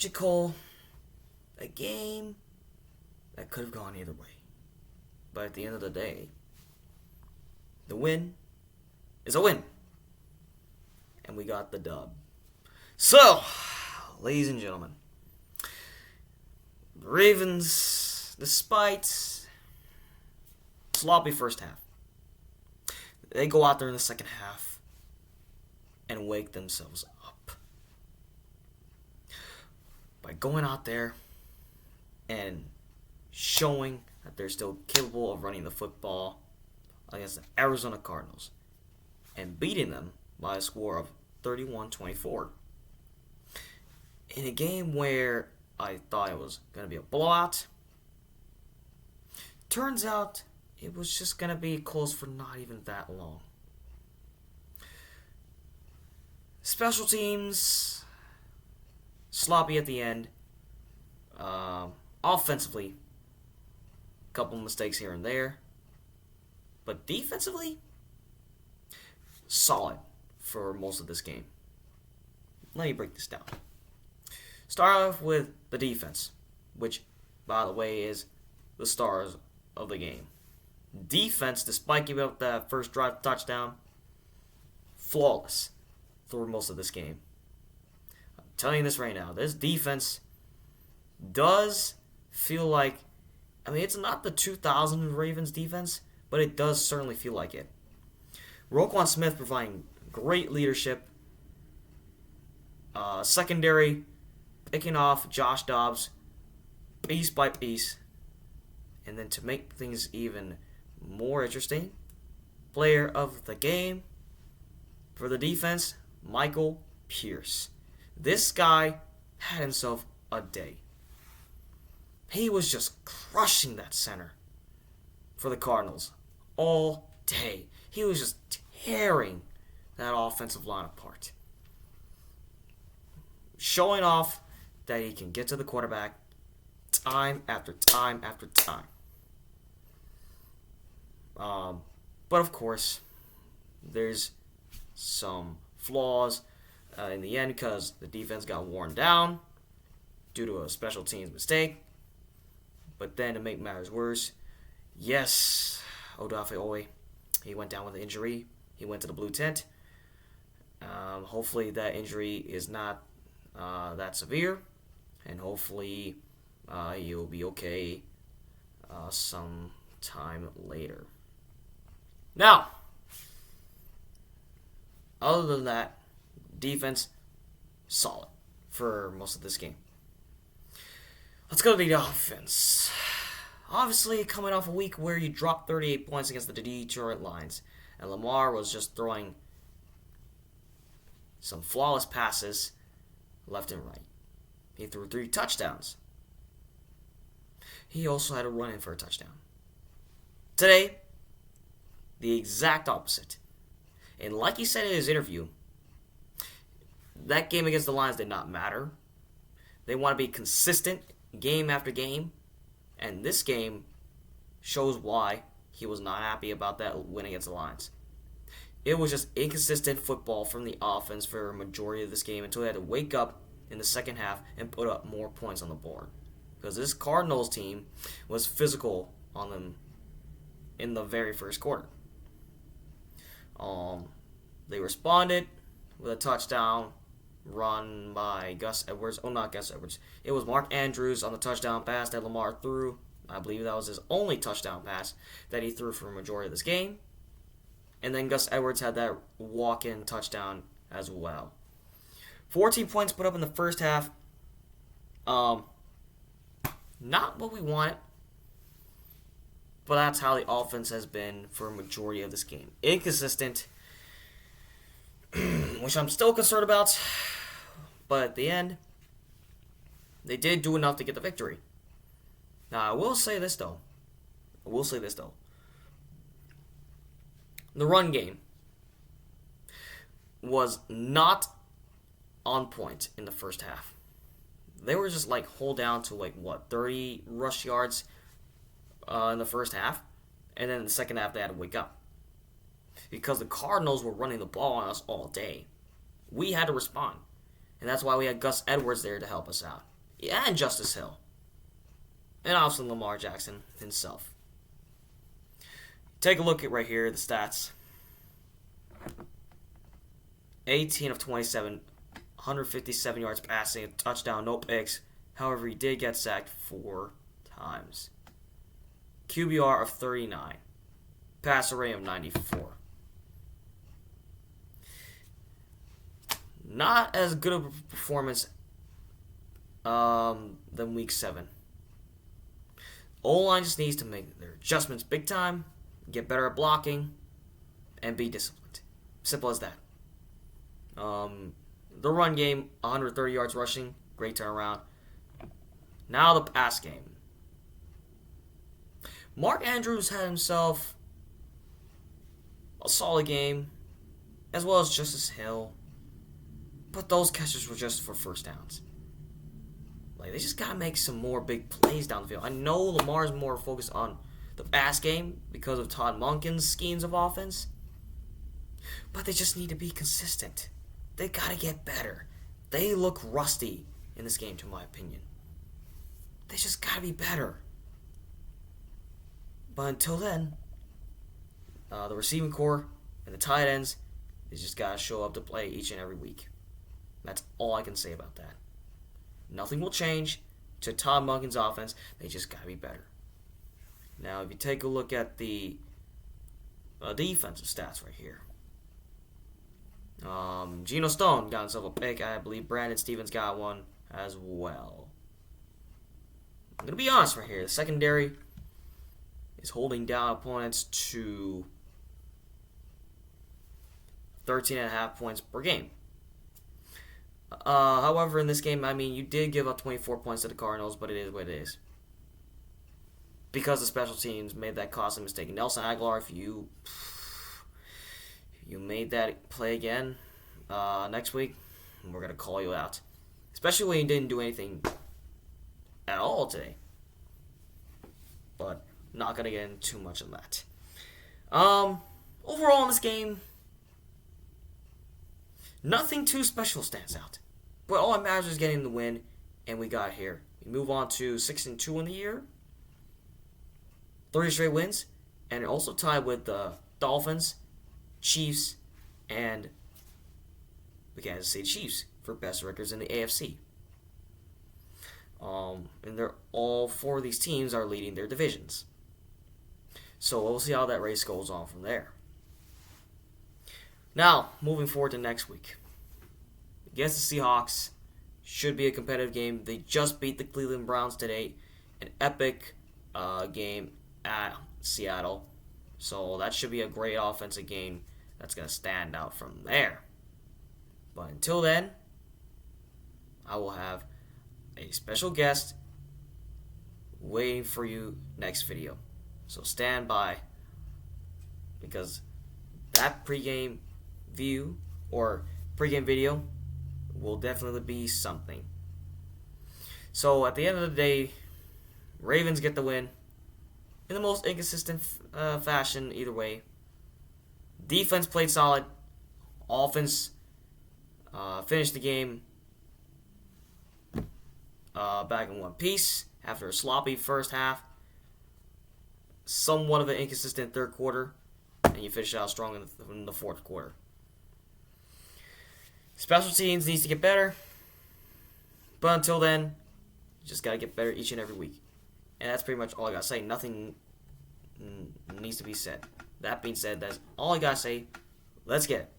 you call a game that could have gone either way. But at the end of the day, the win is a win. And we got the dub. So, ladies and gentlemen, the Ravens, despite sloppy first half, they go out there in the second half and wake themselves up by going out there and showing that they're still capable of running the football against the Arizona Cardinals and beating them by a score of 31-24. In a game where I thought it was going to be a blowout, turns out it was just going to be close for not even that long. Special teams, sloppy at the end. Offensively, a couple mistakes here and there. But defensively, solid for most of this game. Let me break this down. Start off with the defense, which, by the way, is the stars of the game. Defense, despite giving up that first drive touchdown, flawless through most of this game. I'm telling you this right now. This defense does feel like, it's not the 2000 Ravens defense, but it does certainly feel like it. Roquan Smith providing great leadership. Secondary, picking off Josh Dobbs piece by piece. And then to make things even more interesting, player of the game for the defense, Michael Pierce. This guy had himself a day. He was just crushing that center for the Cardinals all day. He was just tearing that offensive line apart. Showing off that he can get to the quarterback time after time after time. But of course, there's some flaws in the end because the defense got worn down due to a special teams mistake. But then to make matters worse, yes, Odafe Owe, he went down with an injury. He went to the blue tent. Hopefully that injury is not that severe, and hopefully you'll be okay some time later. Now, other than that, defense solid for most of this game. Let's go to the offense. Obviously, coming off a week where you dropped 38 points against the Detroit Lions, and Lamar was just throwing some flawless passes left and right. He threw 3 touchdowns. He also had a run in for a touchdown. Today, the exact opposite. And like he said in his interview, that game against the Lions did not matter. They want to be consistent game after game. And this game shows why he was not happy about that win against the Lions. It was just inconsistent football from the offense for a majority of this game until they had to wake up in the second half and put up more points on the board. Because this Cardinals team was physical on them in the very first quarter. They responded with a touchdown run by Gus Edwards. Oh, not Gus Edwards. It was Mark Andrews on the touchdown pass that Lamar threw. I believe that was his only touchdown pass that he threw for a majority of this game. And then Gus Edwards had that walk-in touchdown as well. 14 points put up in the first half. Not what we wanted. But that's how the offense has been for a majority of this game. Inconsistent. Which I'm still concerned about. But at the end, they did do enough to get the victory. Now, I will say this, though. The run game was not on point in the first half. They were just hold down to 30 rush yards in the first half. And then in the second half, they had to wake up. Because the Cardinals were running the ball on us all day. We had to respond. And that's why we had Gus Edwards there to help us out. Yeah, and Justice Hill. And obviously Lamar Jackson himself. Take a look at right here, the stats. 18 of 27, 157 yards passing, a touchdown, no picks. However, he did get sacked 4 times. QBR of 39. Passer rate of 94. Not as good of a performance than week 7. O-line just needs to make their adjustments big time, get better at blocking, and be disciplined. Simple as that. The run game, 130 yards rushing, great turnaround. Now the pass game. Mark Andrews had himself a solid game, as well as Justice Hill. But those catches were just for first downs. Like, they just gotta make some more big plays down the field. I know Lamar's more focused on the pass game because of Todd Monken's schemes of offense, but they just need to be consistent. They gotta get better. They look rusty in this game, to my opinion. They just gotta be better. But until then, the receiving core and the tight ends, they just gotta show up to play each and every week. That's all I can say about that. Nothing will change to Todd Monken's offense. They just gotta be better. Now, if you take a look at the defensive stats right here. Geno Stone got himself a pick. I believe Brandon Stevens got one as well. I'm going to be honest right here. The secondary is holding down opponents to 13.5 points per game. However, in this game, I mean, you did give up 24 points to the Cardinals, but it is what it is. Because the special teams made that costly mistake. Nelson Aguilar, if you made that play again next week, we're going to call you out. Especially when you didn't do anything at all today. But not going to get into too much of that. Overall in this game, nothing too special stands out. But all that matters is getting the win, and we got here. We move on to 6-2 in the year. 30 straight wins, and also tied with the Dolphins, Chiefs, and the Kansas City Chiefs for best records in the AFC. And all 4 of these teams are leading their divisions. So we'll see how that race goes on from there. Now, moving forward to next week. Against the Seahawks, should be a competitive game. They just beat the Cleveland Browns today. An epic game at Seattle. So that should be a great offensive game that's going to stand out from there. But until then, I will have a special guest waiting for you next video. So stand by, because that pregame view or pregame video will definitely be something. So at the end of the day, Ravens get the win in the most inconsistent fashion either way. Defense played solid. Offense finished the game back in one piece after a sloppy first half. Somewhat of an inconsistent third quarter. And you finish out strong in the fourth quarter. Special teams needs to get better. But until then, you just got to get better each and every week. And that's pretty much all I got to say. Nothing needs to be said. That being said, that's all I got to say. Let's get it.